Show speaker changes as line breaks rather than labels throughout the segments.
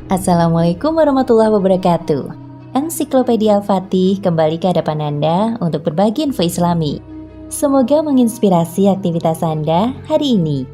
Assalamualaikum warahmatullahi wabarakatuh. Ensiklopedia Al-Fatih kembali ke hadapan Anda untuk berbagi info Islami. Semoga menginspirasi aktivitas Anda hari ini.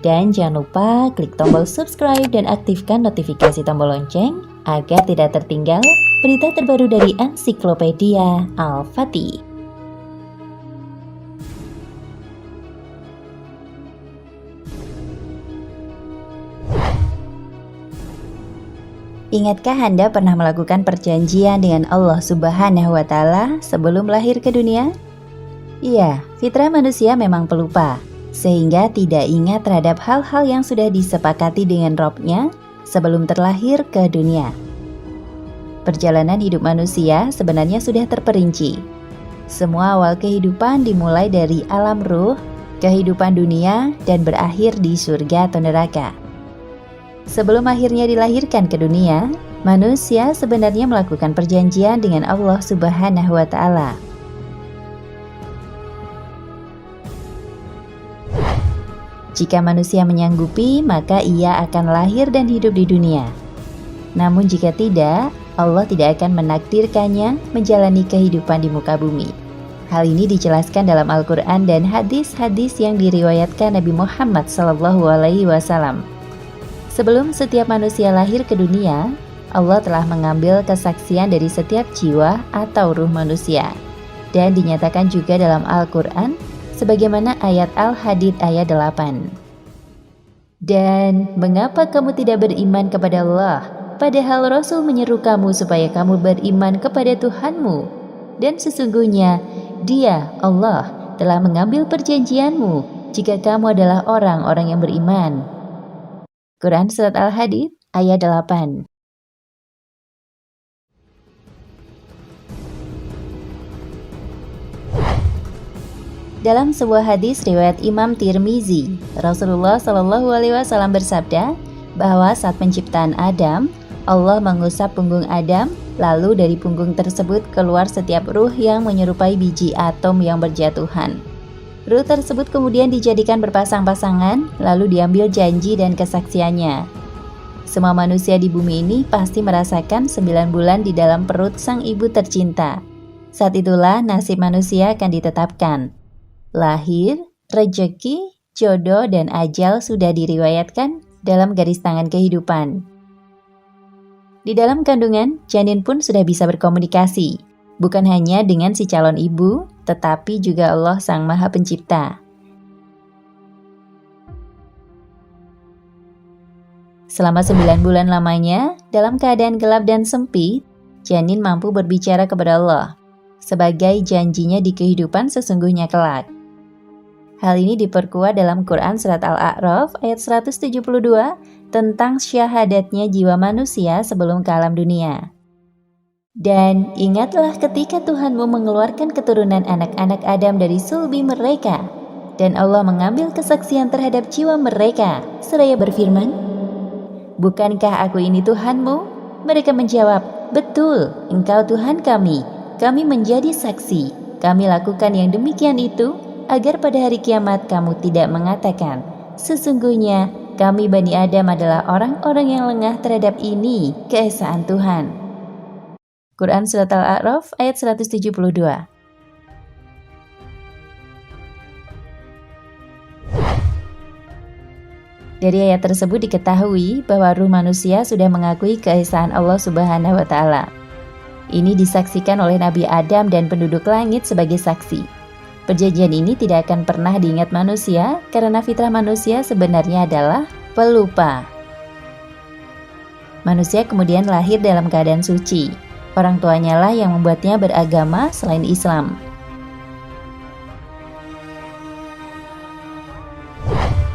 Dan jangan lupa klik tombol subscribe dan aktifkan notifikasi tombol lonceng agar tidak tertinggal berita terbaru dari Ensiklopedia Al-Fatih. Ingatkah Anda pernah melakukan perjanjian dengan Allah Subhanahu wa Ta'ala sebelum lahir ke dunia? Iya, fitrah manusia memang pelupa, sehingga tidak ingat terhadap hal-hal yang sudah disepakati dengan Rabb-nya sebelum terlahir ke dunia. Perjalanan hidup manusia sebenarnya sudah terperinci. Semua awal kehidupan dimulai dari alam ruh, kehidupan dunia, dan berakhir di surga atau neraka. Sebelum akhirnya dilahirkan ke dunia, manusia sebenarnya melakukan perjanjian dengan Allah Subhanahu wa Ta'ala. Jika manusia menyanggupi, maka ia akan lahir dan hidup di dunia. Namun jika tidak, Allah tidak akan menakdirkannya menjalani kehidupan di muka bumi. Hal ini dijelaskan dalam Al-Quran dan hadis-hadis yang diriwayatkan Nabi Muhammad SAW. Sebelum setiap manusia lahir ke dunia, Allah telah mengambil kesaksian dari setiap jiwa atau ruh manusia. Dan dinyatakan juga dalam Al-Quran, sebagaimana ayat Al-Hadid ayat 8. Dan mengapa kamu tidak beriman kepada Allah, padahal Rasul menyeru kamu supaya kamu beriman kepada Tuhanmu. Dan sesungguhnya, Dia, Allah, telah mengambil perjanjianmu jika kamu adalah orang-orang yang beriman. Quran Surat Al-Hadid ayat 8. Dalam sebuah hadis riwayat Imam Tirmizi, Rasulullah SAW bersabda bahwa saat penciptaan Adam, Allah mengusap punggung Adam, lalu dari punggung tersebut keluar setiap ruh yang menyerupai biji atom yang berjatuhan. Ruh tersebut kemudian dijadikan berpasang-pasangan, lalu diambil janji dan kesaksiannya. Semua manusia di bumi ini pasti merasakan 9 bulan di dalam perut sang ibu tercinta. Saat itulah nasib manusia akan ditetapkan. Lahir, rejeki, jodoh, dan ajal sudah diriwayatkan dalam garis tangan kehidupan. Di dalam kandungan, janin pun sudah bisa berkomunikasi. Bukan hanya dengan si calon ibu, tetapi juga Allah Sang Maha Pencipta. Selama 9 bulan lamanya, dalam keadaan gelap dan sempit, janin mampu berbicara kepada Allah, sebagai janjinya di kehidupan sesungguhnya kelak. Hal ini diperkuat dalam Quran Surat Al-A'raf ayat 172 tentang syahadatnya jiwa manusia sebelum ke alam dunia. Dan ingatlah ketika Tuhanmu mengeluarkan keturunan anak-anak Adam dari sulbi mereka, dan Allah mengambil kesaksian terhadap jiwa mereka, seraya berfirman, "Bukankah aku ini Tuhanmu?" Mereka menjawab, "Betul, Engkau Tuhan kami menjadi saksi. Kami lakukan yang demikian itu, agar pada hari kiamat kamu tidak mengatakan, sesungguhnya kami Bani Adam adalah orang-orang yang lengah terhadap ini, keesaan Tuhan." Quran Surat Al-A'raf ayat 172. Dari ayat tersebut diketahui bahwa ruh manusia sudah mengakui keesaan Allah Subhanahu wa Ta'ala. Ini disaksikan oleh Nabi Adam dan penduduk langit sebagai saksi. Perjanjian ini tidak akan pernah diingat manusia karena fitrah manusia sebenarnya adalah pelupa. Manusia kemudian lahir dalam keadaan suci. Orang tuanya lah yang membuatnya beragama selain Islam.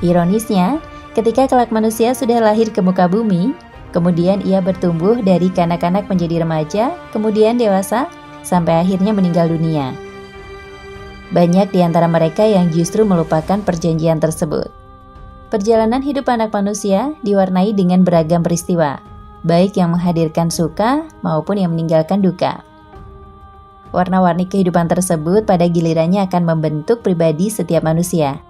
Ironisnya, ketika kelak manusia sudah lahir ke muka bumi, kemudian ia bertumbuh dari kanak-kanak menjadi remaja, kemudian dewasa, sampai akhirnya meninggal dunia. Banyak di antara mereka yang justru melupakan perjanjian tersebut. Perjalanan hidup anak manusia diwarnai dengan beragam peristiwa, baik yang menghadirkan suka maupun yang meninggalkan duka. Warna-warni kehidupan tersebut pada gilirannya akan membentuk pribadi setiap manusia.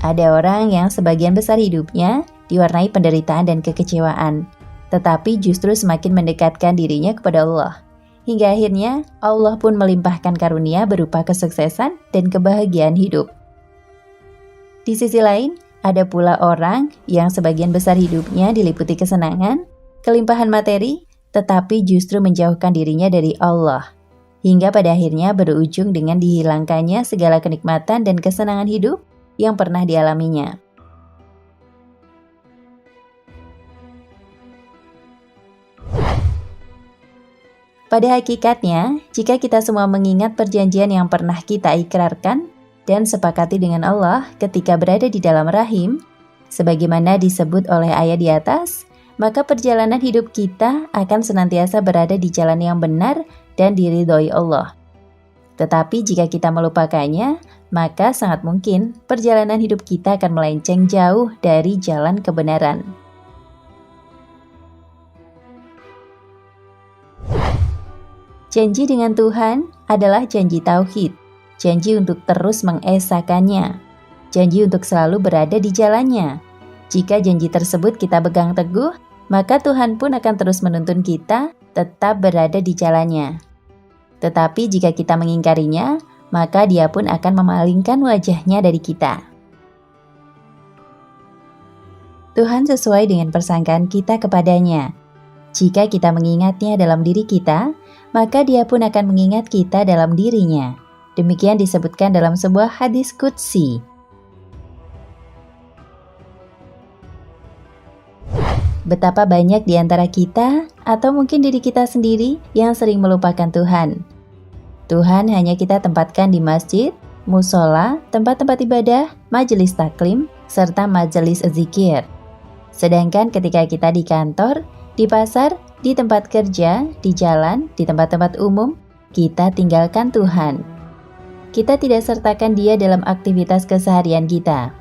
Ada orang yang sebagian besar hidupnya diwarnai penderitaan dan kekecewaan, tetapi justru semakin mendekatkan dirinya kepada Allah. Hingga akhirnya Allah pun melimpahkan karunia berupa kesuksesan dan kebahagiaan hidup. Di sisi lain, ada pula orang yang sebagian besar hidupnya diliputi kesenangan, kelimpahan materi, tetapi justru menjauhkan dirinya dari Allah. Hingga pada akhirnya berujung dengan dihilangkannya segala kenikmatan dan kesenangan hidup yang pernah dialaminya. Pada hakikatnya, jika kita semua mengingat perjanjian yang pernah kita ikrarkan dan sepakati dengan Allah ketika berada di dalam rahim, sebagaimana disebut oleh ayat di atas, maka perjalanan hidup kita akan senantiasa berada di jalan yang benar dan diridhoi Allah. Tetapi jika kita melupakannya, maka sangat mungkin perjalanan hidup kita akan melenceng jauh dari jalan kebenaran. Janji dengan Tuhan adalah janji tauhid, janji untuk terus mengesakannya, janji untuk selalu berada di jalannya. Jika janji tersebut kita pegang teguh, maka Tuhan pun akan terus menuntun kita tetap berada di jalannya. Tetapi jika kita mengingkarinya, maka Dia pun akan memalingkan wajahnya dari kita. Tuhan sesuai dengan persangkaan kita kepadanya. Jika kita mengingatnya dalam diri kita, maka Dia pun akan mengingat kita dalam dirinya. Demikian disebutkan dalam sebuah hadis qudsi. Betapa banyak di antara kita, atau mungkin diri kita sendiri, yang sering melupakan Tuhan. Tuhan hanya kita tempatkan di masjid, musola, tempat-tempat ibadah, majelis taklim, serta majelis zikir. Sedangkan ketika kita di kantor, di pasar, di tempat kerja, di jalan, di tempat-tempat umum, kita tinggalkan Tuhan. Kita tidak sertakan Dia dalam aktivitas keseharian kita.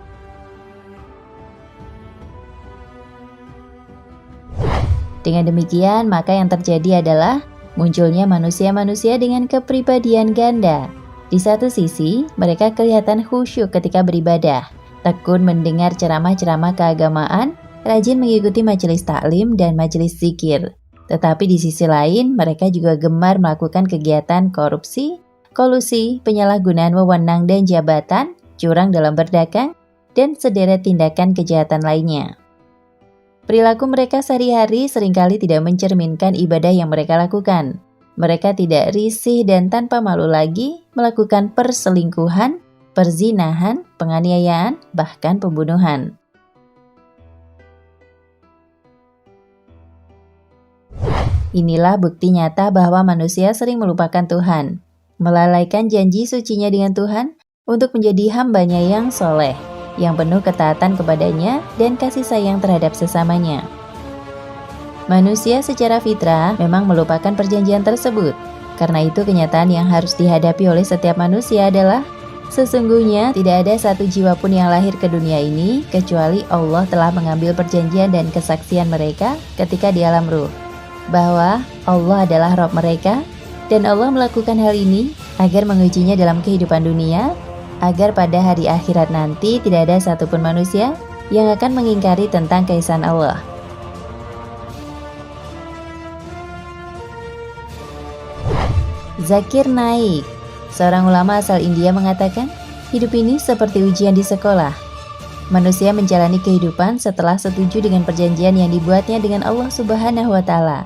Dengan demikian, maka yang terjadi adalah munculnya manusia-manusia dengan kepribadian ganda. Di satu sisi, mereka kelihatan khusyuk ketika beribadah, tekun mendengar ceramah-ceramah keagamaan, rajin mengikuti majelis taklim dan majelis zikir. Tetapi di sisi lain, mereka juga gemar melakukan kegiatan korupsi, kolusi, penyalahgunaan wewenang dan jabatan, curang dalam berdagang, dan sederet tindakan kejahatan lainnya. Perilaku mereka sehari-hari seringkali tidak mencerminkan ibadah yang mereka lakukan. Mereka tidak risih dan tanpa malu lagi melakukan perselingkuhan, perzinahan, penganiayaan, bahkan pembunuhan. Inilah bukti nyata bahwa manusia sering melupakan Tuhan, melalaikan janji sucinya dengan Tuhan untuk menjadi hambanya yang soleh, yang penuh ketaatan kepadanya dan kasih sayang terhadap sesamanya. Manusia secara fitrah memang melupakan perjanjian tersebut. Karena itu kenyataan yang harus dihadapi oleh setiap manusia adalah sesungguhnya tidak ada satu jiwa pun yang lahir ke dunia ini kecuali Allah telah mengambil perjanjian dan kesaksian mereka ketika di alam ruh, bahwa Allah adalah Rabb mereka, dan Allah melakukan hal ini agar mengujinya dalam kehidupan dunia, agar pada hari akhirat nanti tidak ada satupun manusia yang akan mengingkari tentang keesaan Allah. Zakir Naik, seorang ulama asal India, mengatakan, hidup ini seperti ujian di sekolah. Manusia menjalani kehidupan setelah setuju dengan perjanjian yang dibuatnya dengan Allah Subhanahu wa Ta'ala.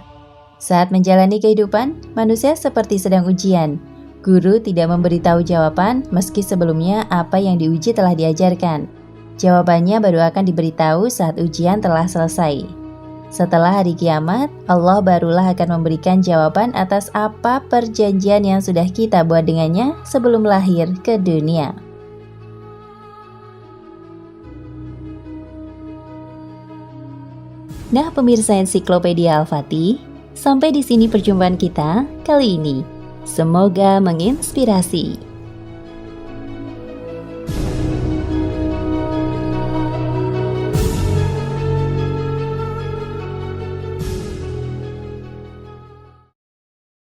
Saat menjalani kehidupan, manusia seperti sedang ujian. Guru tidak memberitahu jawaban meski sebelumnya apa yang diuji telah diajarkan. Jawabannya baru akan diberitahu saat ujian telah selesai. Setelah hari kiamat, Allah barulah akan memberikan jawaban atas apa perjanjian yang sudah kita buat dengannya sebelum lahir ke dunia. Nah, pemirsa Ensiklopedia Al-Fatih, sampai di sini perjumpaan kita kali ini. Semoga menginspirasi.